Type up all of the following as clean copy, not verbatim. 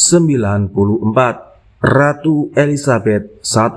94. Ratu Elizabeth I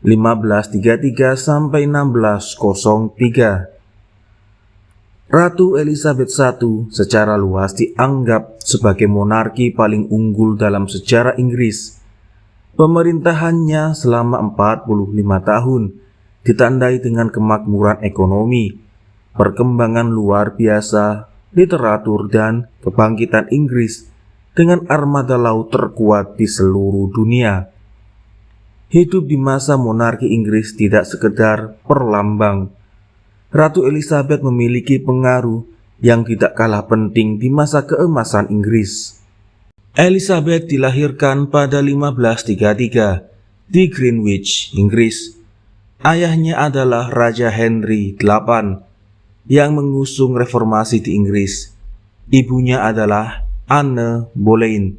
1533 sampai 1603. Ratu Elizabeth I secara luas dianggap sebagai monarki paling unggul dalam sejarah Inggris. Pemerintahannya selama 45 tahun ditandai dengan kemakmuran ekonomi, perkembangan luar biasa, literatur, dan kebangkitan Inggris dengan armada laut terkuat di seluruh dunia. Hidup di masa monarki Inggris tidak sekedar perlambang. Ratu Elizabeth memiliki pengaruh yang tidak kalah penting di masa keemasan Inggris. Elizabeth dilahirkan pada 1533 di Greenwich, Inggris. Ayahnya adalah Raja Henry VIII yang mengusung reformasi di Inggris. Ibunya adalah Anne Boleyn,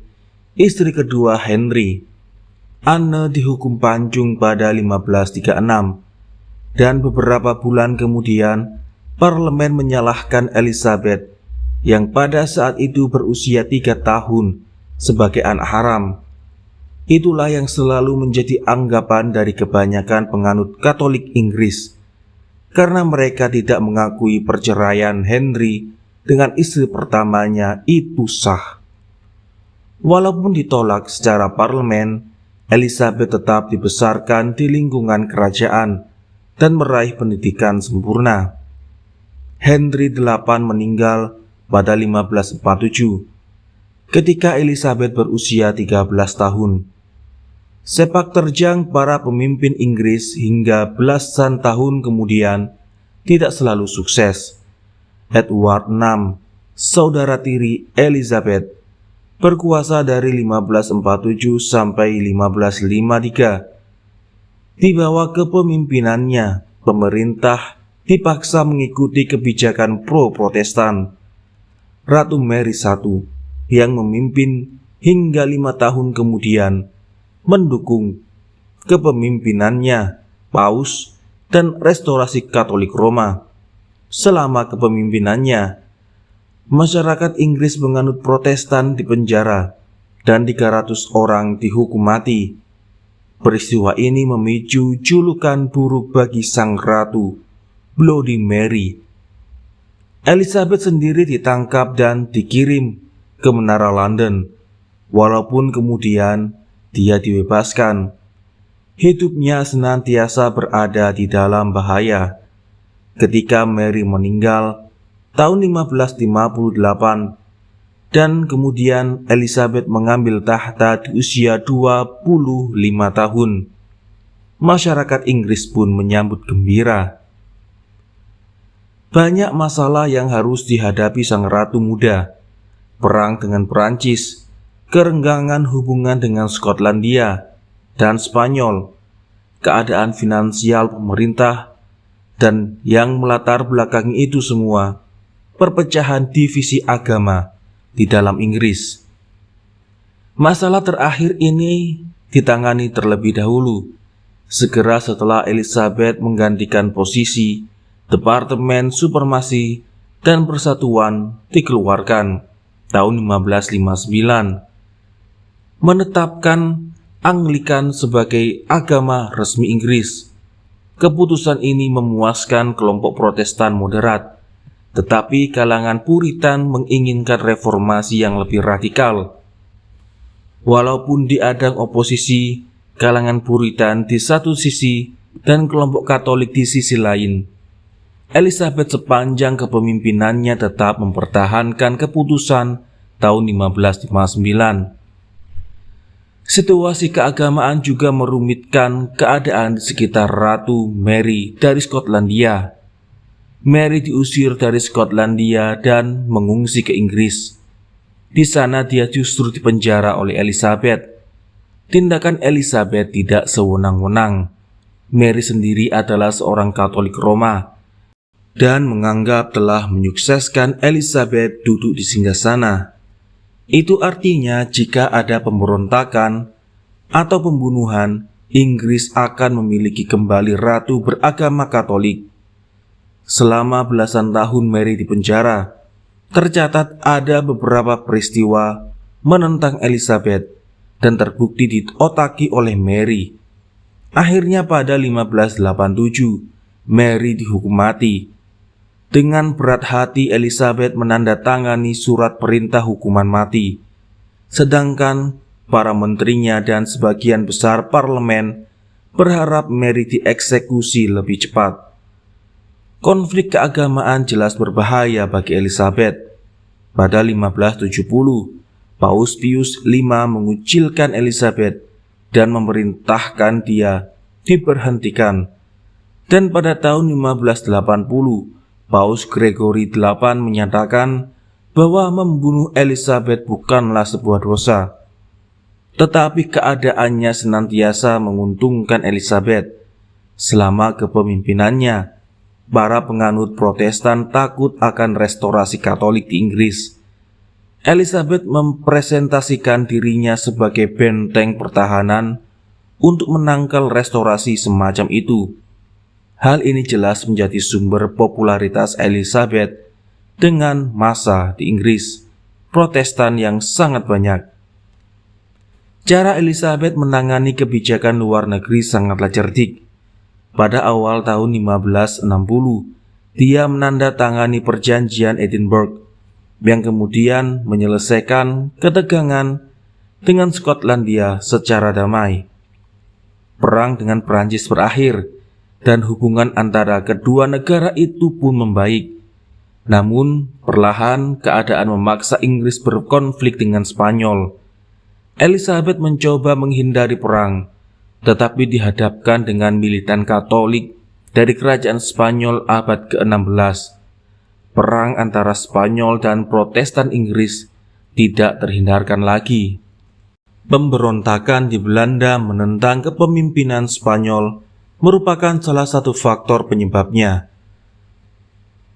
istri kedua Henry. Anne dihukum pancung pada 1536, dan beberapa bulan kemudian parlemen menyalahkan Elizabeth yang pada saat itu berusia 3 tahun sebagai anak haram. Itulah yang selalu menjadi anggapan dari kebanyakan penganut Katolik Inggris, karena mereka tidak mengakui perceraian Henry dengan istri pertamanya itu sah. Walaupun ditolak secara parlemen, Elizabeth tetap dibesarkan di lingkungan kerajaan dan meraih pendidikan sempurna. Henry VIII meninggal pada 1547 ketika Elizabeth berusia 13 tahun. Sepak terjang para pemimpin Inggris hingga belasan tahun kemudian tidak selalu sukses. Edward VI, saudara tiri Elizabeth, berkuasa dari 1547 sampai 1553. Di bawah kepemimpinannya, pemerintah dipaksa mengikuti kebijakan pro-Protestan. Ratu Mary I yang memimpin hingga 5 tahun kemudian mendukung kepemimpinannya Paus dan restorasi Katolik Roma. Selama kepemimpinannya, masyarakat Inggris menganut Protestan dipenjara dan 300 orang dihukum mati. Peristiwa ini memicu julukan buruk bagi sang ratu, Bloody Mary. Elizabeth sendiri ditangkap dan dikirim ke Menara London, walaupun kemudian dia dibebaskan. Hidupnya senantiasa berada di dalam bahaya. Ketika Mary meninggal tahun 1558 dan kemudian Elizabeth mengambil tahta di usia 25 tahun, masyarakat Inggris pun menyambut gembira. Banyak masalah yang harus dihadapi sang ratu muda: perang dengan Perancis, kerenggangan hubungan dengan Skotlandia dan Spanyol, keadaan finansial pemerintah, dan yang melatar belakangi itu semua, perpecahan divisi agama di dalam Inggris. Masalah terakhir ini ditangani terlebih dahulu, segera setelah Elizabeth menggantikan posisi Departemen Supremasi dan Persatuan dikeluarkan tahun 1559, menetapkan Anglikan sebagai agama resmi Inggris. Keputusan ini memuaskan kelompok Protestan moderat, tetapi kalangan Puritan menginginkan reformasi yang lebih radikal. Walaupun diadang oposisi kalangan Puritan di satu sisi dan kelompok Katolik di sisi lain, Elizabeth sepanjang kepemimpinannya tetap mempertahankan keputusan tahun 1559. Situasi keagamaan juga merumitkan keadaan di sekitar Ratu Mary dari Skotlandia. Mary diusir dari Skotlandia dan mengungsi ke Inggris. Di sana dia justru dipenjara oleh Elizabeth. Tindakan Elizabeth tidak sewenang-wenang. Mary sendiri adalah seorang Katolik Roma dan menganggap telah menyukseskan Elizabeth duduk di singgasana. Itu artinya jika ada pemberontakan atau pembunuhan, Inggris akan memiliki kembali ratu beragama Katolik. Selama belasan tahun Mary di penjara, tercatat ada beberapa peristiwa menentang Elizabeth dan terbukti diotaki oleh Mary. Akhirnya pada 1587, Mary dihukum mati. Dengan berat hati Elizabeth menandatangani surat perintah hukuman mati, sedangkan para menterinya dan sebagian besar parlemen berharap Mary dieksekusi lebih cepat. Konflik keagamaan jelas berbahaya bagi Elizabeth. Pada 1570, Paus Pius V mengucilkan Elizabeth dan memerintahkan dia diberhentikan. Dan pada tahun 1580, Paus Gregory VIII menyatakan bahwa membunuh Elizabeth bukanlah sebuah dosa. Tetapi keadaannya senantiasa menguntungkan Elizabeth. Selama kepemimpinannya, para penganut Protestan takut akan restorasi Katolik di Inggris. Elizabeth mempresentasikan dirinya sebagai benteng pertahanan untuk menangkal restorasi semacam itu. Hal ini jelas menjadi sumber popularitas Elizabeth dengan massa di Inggris Protestan yang sangat banyak. Cara Elizabeth menangani kebijakan luar negeri sangatlah cerdik. Pada awal tahun 1560, dia menandatangani perjanjian Edinburgh yang kemudian menyelesaikan ketegangan dengan Skotlandia secara damai. Perang dengan Prancis berakhir dan hubungan antara kedua negara itu pun membaik. Namun, perlahan keadaan memaksa Inggris berkonflik dengan Spanyol. Elizabeth mencoba menghindari perang, tetapi dihadapkan dengan militan Katolik dari kerajaan Spanyol abad ke-16. Perang antara Spanyol dan Protestan Inggris tidak terhindarkan lagi. Pemberontakan di Belanda menentang kepemimpinan Spanyol merupakan salah satu faktor penyebabnya.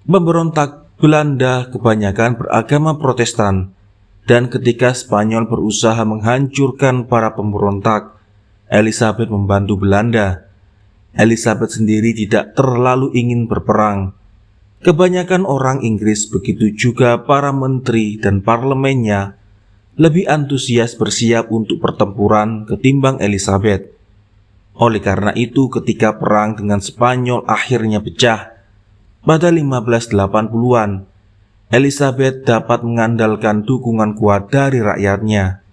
Pemberontak Belanda kebanyakan beragama Protestan, dan ketika Spanyol berusaha menghancurkan para pemberontak, Elizabeth membantu Belanda. Elizabeth sendiri tidak terlalu ingin berperang. Kebanyakan orang Inggris, begitu juga para menteri dan parlemennya, lebih antusias bersiap untuk pertempuran ketimbang Elizabeth. Oleh karena itu, ketika perang dengan Spanyol akhirnya pecah pada 1580-an, Elizabeth dapat mengandalkan dukungan kuat dari rakyatnya.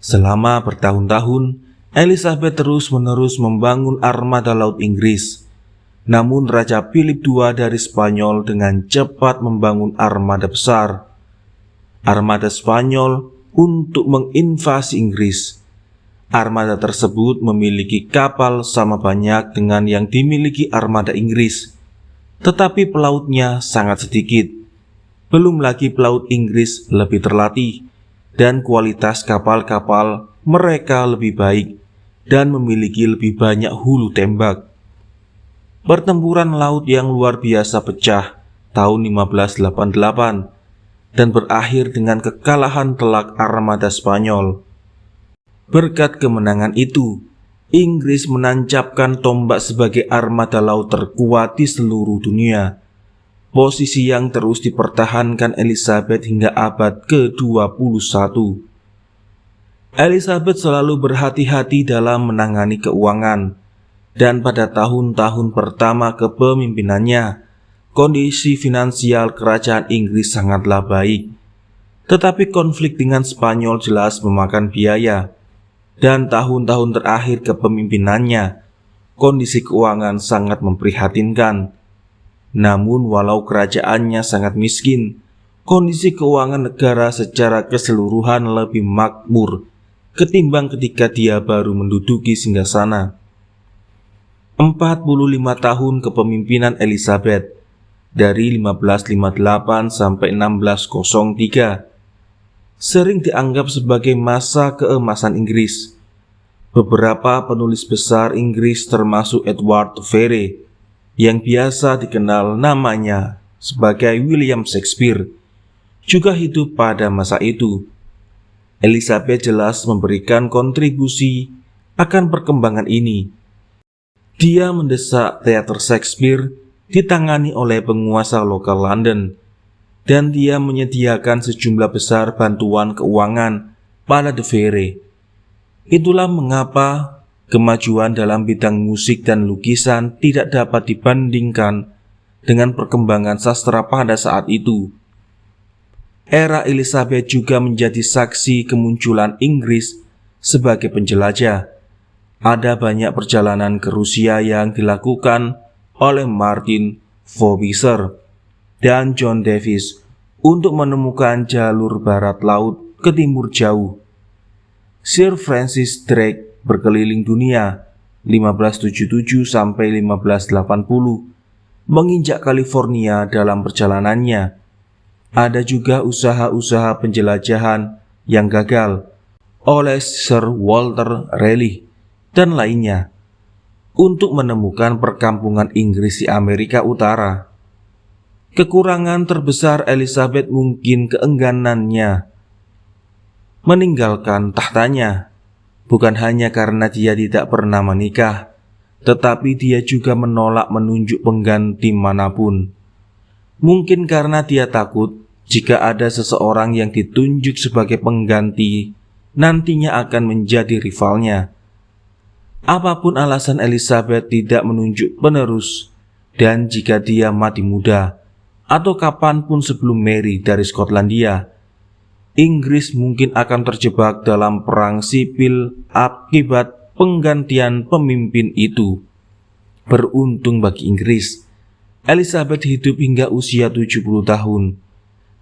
Selama bertahun-tahun, Elizabeth terus-menerus membangun armada laut Inggris. Namun Raja Philip II dari Spanyol dengan cepat membangun armada besar. Armada Spanyol untuk menginvasi Inggris. Armada tersebut memiliki kapal sama banyak dengan yang dimiliki armada Inggris, tetapi pelautnya sangat sedikit. Belum lagi pelaut Inggris lebih terlatih dan kualitas kapal-kapal mereka lebih baik dan memiliki lebih banyak hulu tembak. Pertempuran laut yang luar biasa pecah tahun 1588 dan berakhir dengan kekalahan telak armada Spanyol. Berkat kemenangan itu, Inggris menancapkan tombak sebagai armada laut terkuat di seluruh dunia, posisi yang terus dipertahankan Elizabeth hingga abad ke-21. Elizabeth selalu berhati-hati dalam menangani keuangan, dan pada tahun-tahun pertama kepemimpinannya, kondisi finansial kerajaan Inggris sangatlah baik. Tetapi konflik dengan Spanyol jelas memakan biaya, dan tahun-tahun terakhir kepemimpinannya, kondisi keuangan sangat memprihatinkan. Namun walau kerajaannya sangat miskin, kondisi keuangan negara secara keseluruhan lebih makmur ketimbang ketika dia baru menduduki singgasana. 45 tahun kepemimpinan Elizabeth dari 1558 sampai 1603 sering dianggap sebagai masa keemasan Inggris. Beberapa penulis besar Inggris termasuk Edward Vere yang biasa dikenal namanya sebagai William Shakespeare juga hidup pada masa itu. Elizabeth jelas memberikan kontribusi akan perkembangan ini. Dia mendesak teater Shakespeare ditangani oleh penguasa lokal London. dan dia menyediakan sejumlah besar bantuan keuangan pada De Vere. Itulah mengapa kemajuan dalam bidang musik dan lukisan tidak dapat dibandingkan dengan perkembangan sastra pada saat itu. Era Elizabeth juga menjadi saksi kemunculan Inggris sebagai penjelajah. Ada banyak perjalanan ke Rusia yang dilakukan oleh Martin Frobisher dan John Davis untuk menemukan jalur barat laut ke timur jauh. Sir Francis Drake berkeliling dunia 1577 sampai 1580, menginjak California dalam perjalanannya. Ada juga usaha-usaha penjelajahan yang gagal oleh Sir Walter Raleigh dan lainnya untuk menemukan perkampungan Inggris di Amerika Utara. Kekurangan terbesar Elizabeth mungkin keengganannya meninggalkan tahtanya, bukan hanya karena dia tidak pernah menikah, tetapi dia juga menolak menunjuk pengganti manapun. Mungkin karena dia takut jika ada seseorang yang ditunjuk sebagai pengganti nantinya akan menjadi rivalnya. Apapun alasan Elizabeth tidak menunjuk penerus, dan jika dia mati muda atau kapanpun sebelum Mary dari Skotlandia, Inggris mungkin akan terjebak dalam perang sipil akibat penggantian pemimpin itu. Beruntung bagi Inggris, Elizabeth hidup hingga usia 70 tahun.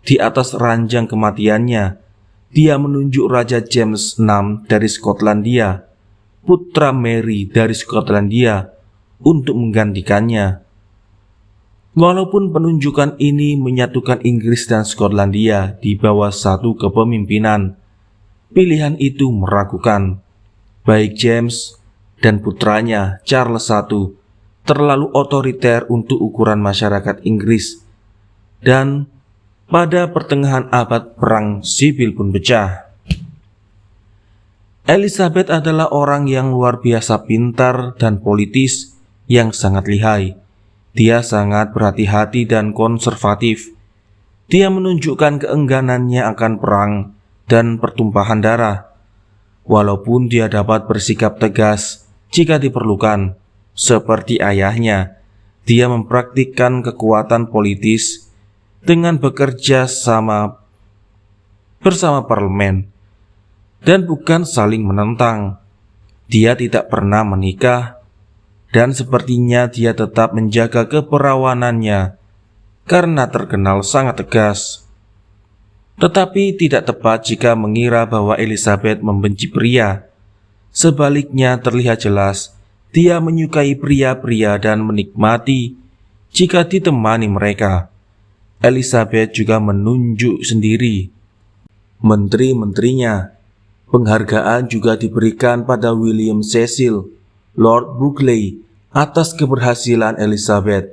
Di atas ranjang kematiannya, dia menunjuk Raja James VI dari Skotlandia, putra Mary dari Skotlandia, untuk menggantikannya. Walaupun penunjukan ini menyatukan Inggris dan Skotlandia di bawah satu kepemimpinan, pilihan itu meragukan. Baik James dan putranya Charles I terlalu otoriter untuk ukuran masyarakat Inggris, dan pada pertengahan abad perang sipil pun pecah. Elizabeth adalah orang yang luar biasa pintar dan politis yang sangat lihai. Dia sangat berhati-hati dan konservatif. Dia menunjukkan keengganannya akan perang dan pertumpahan darah. Walaupun dia dapat bersikap tegas jika diperlukan, seperti ayahnya, dia mempraktikkan kekuatan politis dengan bekerja sama bersama parlemen dan bukan saling menentang. Dia tidak pernah menikah, dan sepertinya dia tetap menjaga keperawanannya karena terkenal sangat tegas. Tetapi tidak tepat jika mengira bahwa Elizabeth membenci pria. Sebaliknya terlihat jelas dia menyukai pria-pria dan menikmati jika ditemani mereka. Elizabeth juga menunjuk sendiri menteri-menterinya. Penghargaan juga diberikan pada William Cecil, Lord Burghley, atas keberhasilan Elizabeth,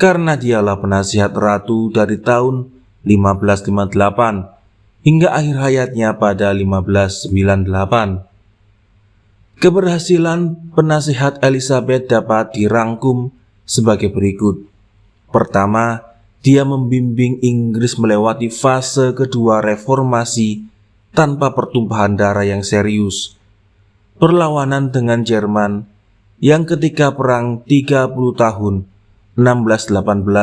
karena dialah penasihat ratu dari tahun 1558 hingga akhir hayatnya pada 1598. Keberhasilan penasihat Elizabeth dapat dirangkum sebagai berikut. Pertama, dia membimbing Inggris melewati fase kedua reformasi tanpa pertumpahan darah yang serius. Perlawanan dengan Jerman yang ketika perang 30 tahun 1618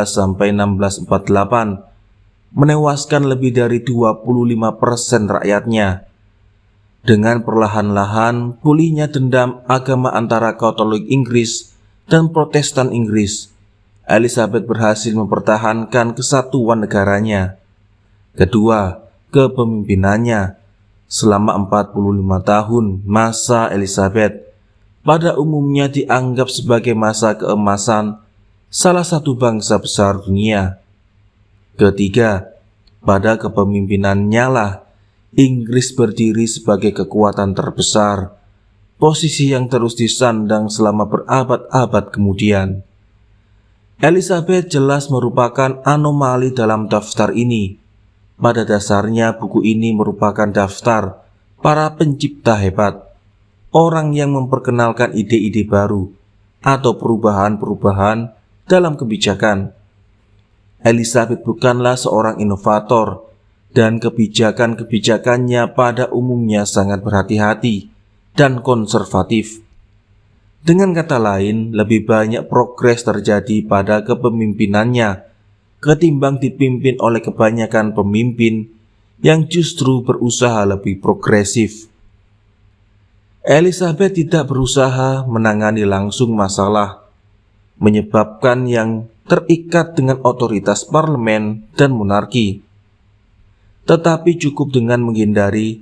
sampai 1648 menewaskan lebih dari 25% rakyatnya. Dengan perlahan-lahan pulihnya dendam agama antara Katolik Inggris dan Protestan Inggris, Elizabeth berhasil mempertahankan kesatuan negaranya. Kedua, kepemimpinannya. Selama 45 tahun masa Elizabeth pada umumnya dianggap sebagai masa keemasan salah satu bangsa besar dunia. Ketiga, pada kepemimpinannya lah Inggris berdiri sebagai kekuatan terbesar, posisi yang terus disandang selama berabad-abad kemudian. Elizabeth jelas merupakan anomali dalam daftar ini. Pada dasarnya buku ini merupakan daftar para pencipta hebat, orang yang memperkenalkan ide-ide baru atau perubahan-perubahan dalam kebijakan. Elizabeth bukanlah seorang inovator, dan kebijakan-kebijakannya pada umumnya sangat berhati-hati dan konservatif. Dengan kata lain, lebih banyak progres terjadi pada kepemimpinannya ketimbang dipimpin oleh kebanyakan pemimpin yang justru berusaha lebih progresif. Elizabeth tidak berusaha menangani langsung masalah, menyebabkan yang terikat dengan otoritas parlemen dan monarki, tetapi cukup dengan menghindari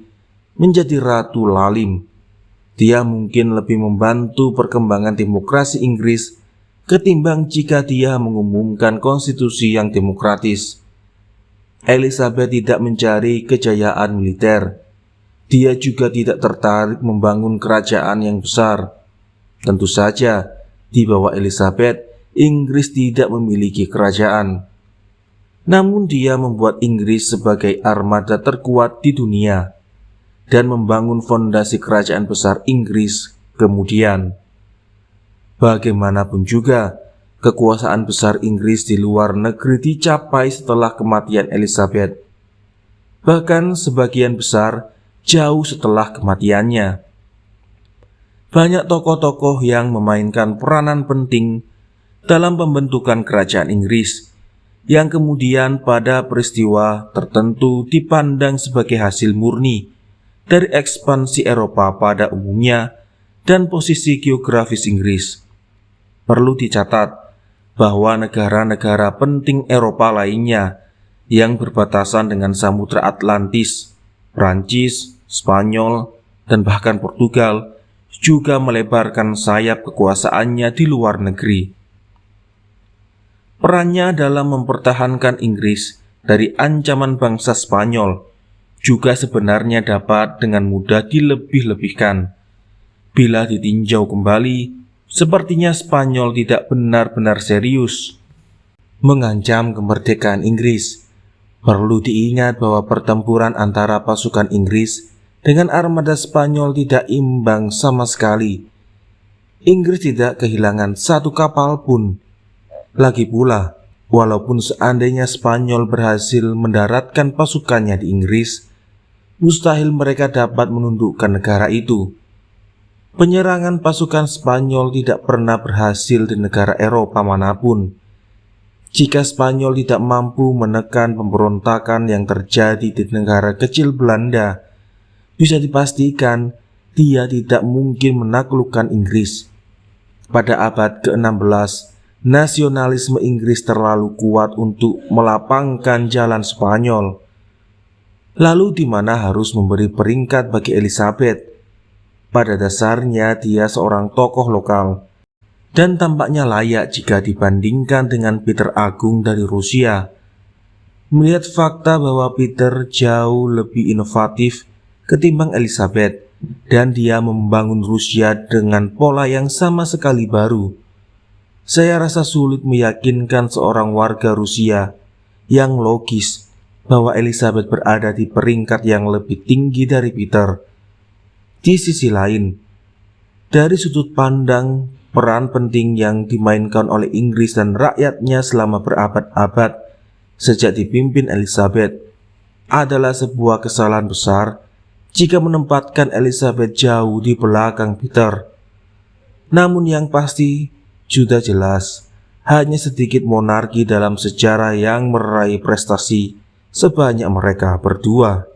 menjadi ratu lalim. Dia mungkin lebih membantu perkembangan demokrasi Inggris ketimbang jika dia mengumumkan konstitusi yang demokratis. Elizabeth tidak mencari kejayaan militer. Dia juga tidak tertarik membangun kerajaan yang besar. Tentu saja, di bawah Elizabeth, Inggris tidak memiliki kerajaan. Namun dia membuat Inggris sebagai armada terkuat di dunia dan membangun fondasi kerajaan besar Inggris kemudian. Bagaimanapun juga, kekuasaan besar Inggris di luar negeri dicapai setelah kematian Elizabeth. Bahkan sebagian besar jauh setelah kematiannya. Banyak tokoh-tokoh yang memainkan peranan penting dalam pembentukan kerajaan Inggris, yang kemudian pada peristiwa tertentu dipandang sebagai hasil murni dari ekspansi Eropa pada umumnya dan posisi geografis Inggris. Perlu dicatat bahwa negara-negara penting Eropa lainnya yang berbatasan dengan Samudra Atlantis, Prancis, Spanyol, dan bahkan Portugal juga melebarkan sayap kekuasaannya di luar negeri. Perannya dalam mempertahankan Inggris dari ancaman bangsa Spanyol juga sebenarnya dapat dengan mudah dilebih-lebihkan. Bila ditinjau kembali, sepertinya Spanyol tidak benar-benar serius mengancam kemerdekaan Inggris. Perlu diingat bahwa pertempuran antara pasukan Inggris dengan armada Spanyol tidak imbang sama sekali. Inggris tidak kehilangan satu kapal pun. Lagi pula, walaupun seandainya Spanyol berhasil mendaratkan pasukannya di Inggris, mustahil mereka dapat menundukkan negara itu. Penyerangan pasukan Spanyol tidak pernah berhasil di negara Eropa manapun. Jika Spanyol tidak mampu menekan pemberontakan yang terjadi di negara kecil Belanda, bisa dipastikan dia tidak mungkin menaklukkan Inggris. Pada abad ke-16, nasionalisme Inggris terlalu kuat untuk melapangkan jalan Spanyol. Lalu di mana harus memberi peringkat bagi Elizabeth? Pada dasarnya dia seorang tokoh lokal dan tampaknya layak jika dibandingkan dengan Peter Agung dari Rusia. Melihat fakta bahwa Peter jauh lebih inovatif ketimbang Elizabeth dan dia membangun Rusia dengan pola yang sama sekali baru, saya rasa sulit meyakinkan seorang warga Rusia yang logis bahwa Elizabeth berada di peringkat yang lebih tinggi dari Peter. Di sisi lain, dari sudut pandang peran penting yang dimainkan oleh Inggris dan rakyatnya selama berabad-abad sejak dipimpin Elizabeth adalah sebuah kesalahan besar jika menempatkan Elizabeth jauh di belakang Peter. Namun yang pasti sudah jelas, hanya sedikit monarki dalam sejarah yang meraih prestasi sebanyak mereka berdua.